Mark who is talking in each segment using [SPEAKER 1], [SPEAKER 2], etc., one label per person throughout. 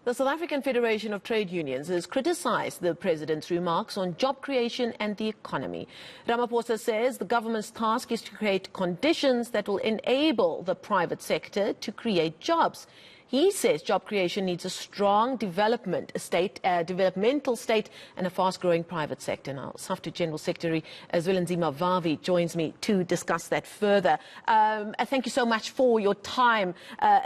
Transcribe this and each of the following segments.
[SPEAKER 1] The South African Federation of Trade Unions has criticised the president's remarks on job creation and the economy. Ramaphosa says the government's task is to create conditions that will enable the private sector to create jobs. He says job creation needs a strong developmental state and a fast-growing private sector. Now, SAFTU General Secretary Zwelinzima Vavi joins me to discuss that further. Thank you so much for your time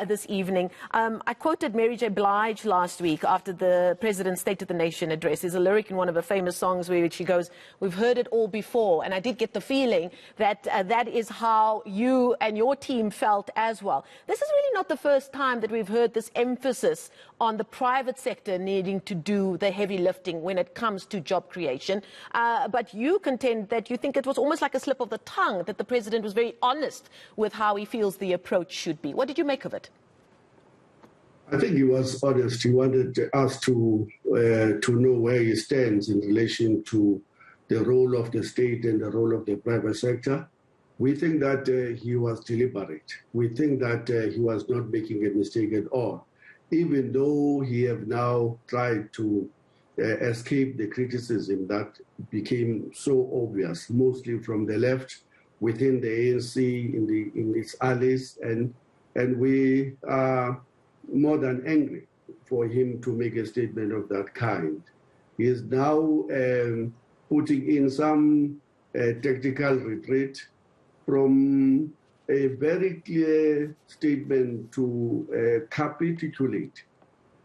[SPEAKER 1] this evening. I quoted Mary J. Blige last week after the President's State of the Nation address. There's a lyric in one of her famous songs where she goes, "We've heard it all before," and I did get the feeling that that is how you and your team felt as well. This is really not the first time that we've heard this emphasis on the private sector needing to do the heavy lifting when it comes to job creation. But you contend that you think it was almost like a slip of the tongue, that the president was very honest with how he feels the approach should be. What did you make of it?
[SPEAKER 2] I think he was honest. He wanted us to know where he stands in relation to the role of the state and the role of the private sector. We think that he was deliberate. We think that he was not making a mistake at all, even though he have now tried to escape the criticism that became so obvious, mostly from the left, within the ANC, in its allies, and we are more than angry for him to make a statement of that kind. He is now putting in some tactical retreat from a very clear statement to capitulate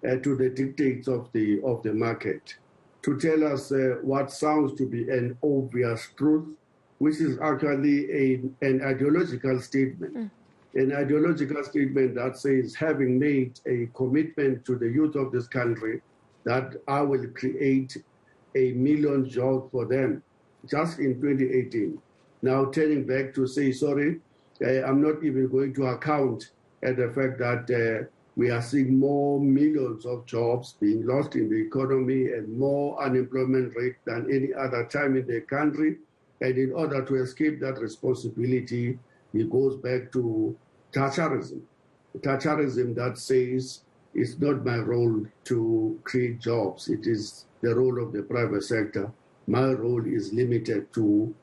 [SPEAKER 2] to the dictates of the market, to tell us what sounds to be an obvious truth, which is actually an ideological statement. An ideological statement that says, having made a commitment to the youth of this country that I will create 1 million jobs for them just in 2018. Now turning back to say, sorry, I'm not even going to account at the fact that we are seeing more millions of jobs being lost in the economy and more unemployment rate than any other time in the country. And in order to escape that responsibility, he goes back to Thatcherism. Thatcherism that says it's not my role to create jobs. It is the role of the private sector. My role is limited to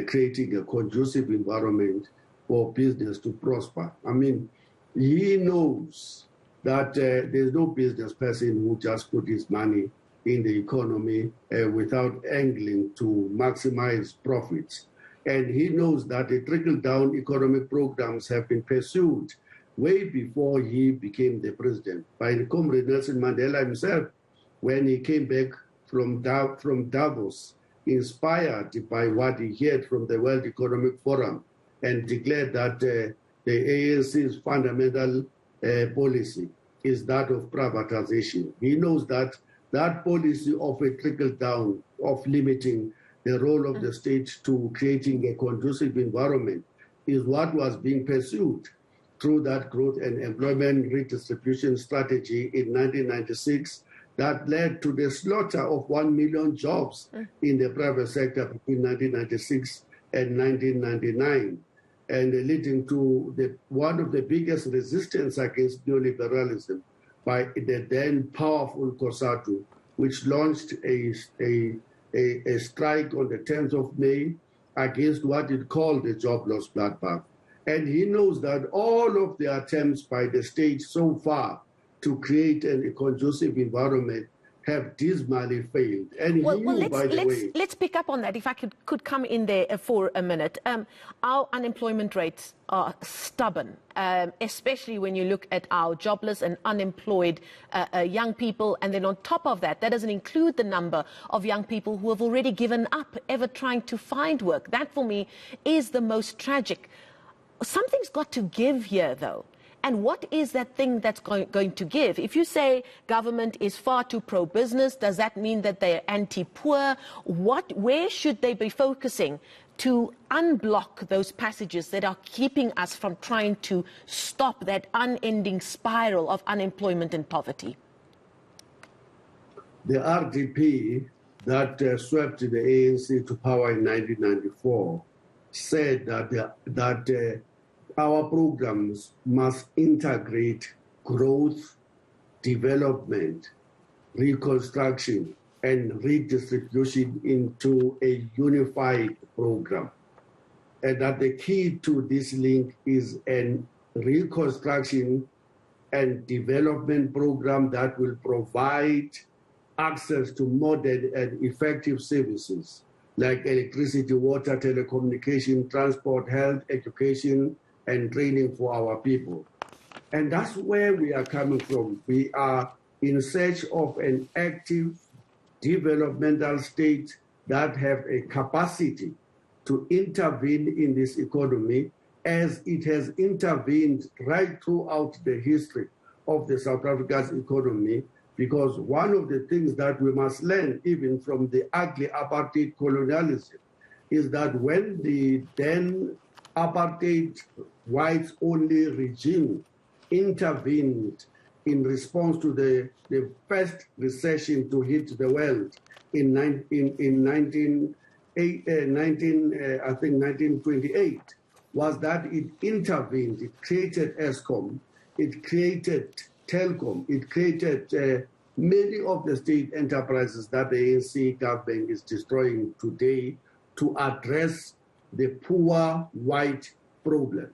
[SPEAKER 2] creating a conducive environment for business to prosper. I mean, he knows that there's no business person who just put his money in the economy without angling to maximize profits. And he knows that the trickle-down economic programs have been pursued way before he became the president by Comrade Nelson Mandela himself when he came back from Davos, inspired by what he heard from the World Economic Forum, and declared that the ANC's fundamental policy is that of privatization. He knows that that policy of a trickle-down, of limiting the role of the state to creating a conducive environment, is what was being pursued through that growth and employment redistribution strategy in 1996 that led to the slaughter of 1 million jobs in the private sector between 1996 and 1999, and leading to one of the biggest resistance against neoliberalism by the then powerful COSATU, which launched a strike on the 10th of May against what it called the job loss bloodbath. And he knows that all of the attempts by the state so far to create a conducive environment have dismally failed. And
[SPEAKER 1] well,
[SPEAKER 2] he knew, by the way...
[SPEAKER 1] Let's pick up on that, if I could come in there for a minute. Our unemployment rates are stubborn, especially when you look at our jobless and unemployed young people. And then on top of that, that doesn't include the number of young people who have already given up ever trying to find work. That, for me, is the most tragic. Something's got to give here, though. And what is that thing that's going to give? If you say government is far too pro-business, does that mean that they're anti-poor? Where should they be focusing to unblock those passages that are keeping us from trying to stop that unending spiral of unemployment and poverty?
[SPEAKER 2] The RDP that swept the ANC to power in 1994 said that our programs must integrate growth, development, reconstruction, and redistribution into a unified program. And that the key to this link is a reconstruction and development program that will provide access to modern and effective services like electricity, water, telecommunication, transport, health, education, and training for our people. And that's where we are coming from. We are in search of an active developmental state that have a capacity to intervene in this economy as it has intervened right throughout the history of the South Africa's economy, because one of the things that we must learn even from the ugly apartheid colonialism is that when the then apartheid whites-only regime intervened in response to the first recession to hit the world in 1928, was that it intervened, it created ESCOM, it created Telkom, it created many of the state enterprises that the ANC government is destroying today to address the poor white problem.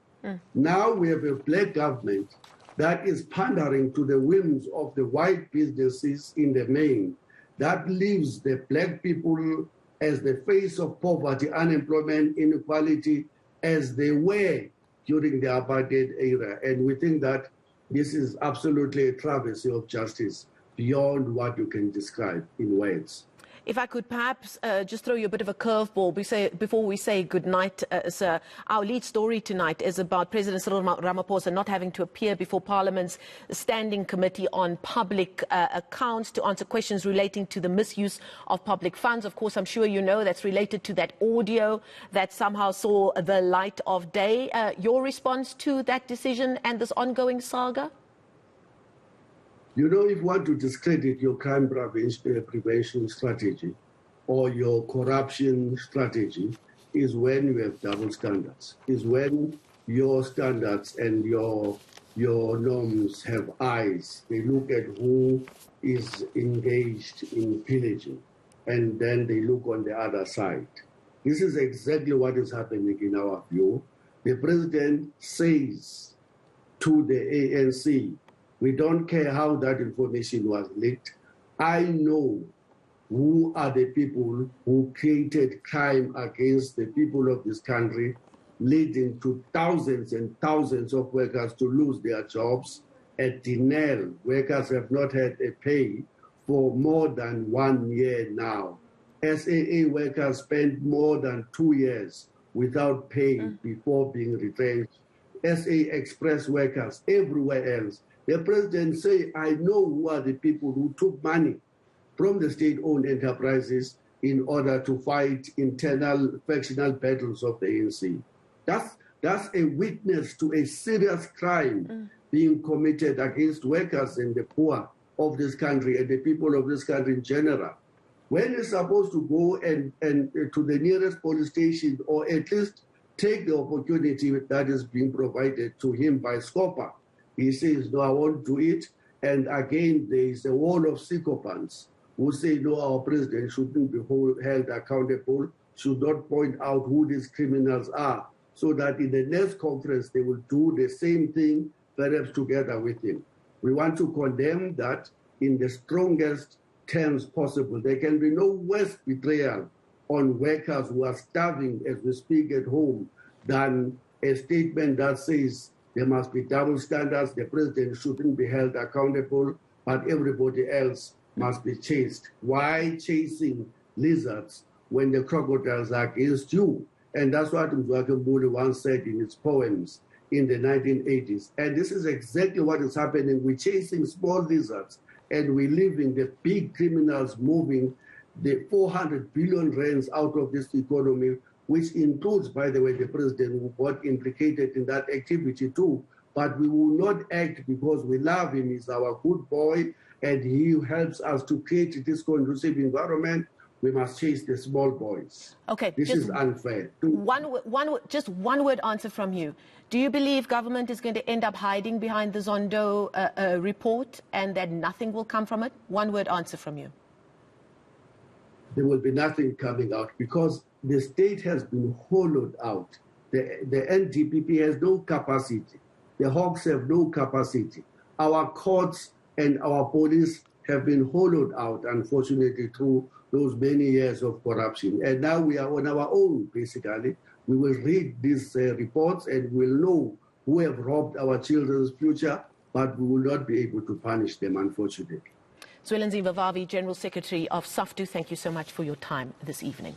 [SPEAKER 2] Now we have a black government that is pandering to the whims of the white businesses in the main, that leaves the black people as the face of poverty, unemployment, inequality, as they were during the apartheid era. And we think that this is absolutely a travesty of justice beyond what you can describe in words.
[SPEAKER 1] If I could perhaps just throw you a bit of a curveball before we say good night, sir. Our lead story tonight is about President Cyril Ramaphosa not having to appear before Parliament's Standing Committee on Public Accounts to answer questions relating to the misuse of public funds. Of course, I'm sure you know that's related to that audio that somehow saw the light of day. Your response to that decision and this ongoing saga?
[SPEAKER 2] You know, if you want to discredit your crime prevention strategy or your corruption strategy, is when you have double standards, is when your standards and your norms have eyes. They look at who is engaged in pillaging, and then they look on the other side. This is exactly what is happening in our view. The president says to the ANC, we don't care how that information was leaked. I know who are the people who created crime against the people of this country, leading to thousands and thousands of workers to lose their jobs. At Denel, workers have not had a pay for more than 1 year now. SAA workers spent more than 2 years without pay before being retrenched. SA Express workers everywhere else. The president say, I know who are the people who took money from the state-owned enterprises in order to fight internal factional battles of the ANC. That's a witness to a serious crime being committed against workers and the poor of this country and the people of this country in general. When he's supposed to go and to the nearest police station, or at least take the opportunity that is being provided to him by SCOPA, he says, no, I won't do it. And again, there is a wall of sycophants who say, no, our president shouldn't be held accountable, should not point out who these criminals are, so that in the next conference, they will do the same thing, perhaps together with him. We want to condemn that in the strongest terms possible. There can be no worse betrayal on workers who are starving as we speak at home than a statement that says, there must be double standards, the president shouldn't be held accountable, but everybody else must be chased. Why chasing lizards when the crocodiles are against you? And that's what Mzwakhe once said in his poems in the 1980s. And this is exactly what is happening. We're chasing small lizards, and we're leaving the big criminals moving the 400 billion rands out of this economy, which includes, by the way, the president who got implicated in that activity too. But we will not act because we love him. He's our good boy, and he helps us to create this conducive environment. we must chase the small boys.
[SPEAKER 1] Okay,
[SPEAKER 2] this is unfair.
[SPEAKER 1] Just one word answer from you. Do you believe government is going to end up hiding behind the Zondo report and that nothing will come from it? One word answer from you.
[SPEAKER 2] There will be nothing coming out because the state has been hollowed out. The NDPP has no capacity. The Hawks have no capacity. Our courts and our police have been hollowed out, unfortunately, through those many years of corruption. And now we are on our own, basically. We will read these reports and we'll know who have robbed our children's future, but we will not be able to punish them, unfortunately.
[SPEAKER 1] Zwelinzima Vavi, General Secretary of SAFTU, thank you so much for your time this evening.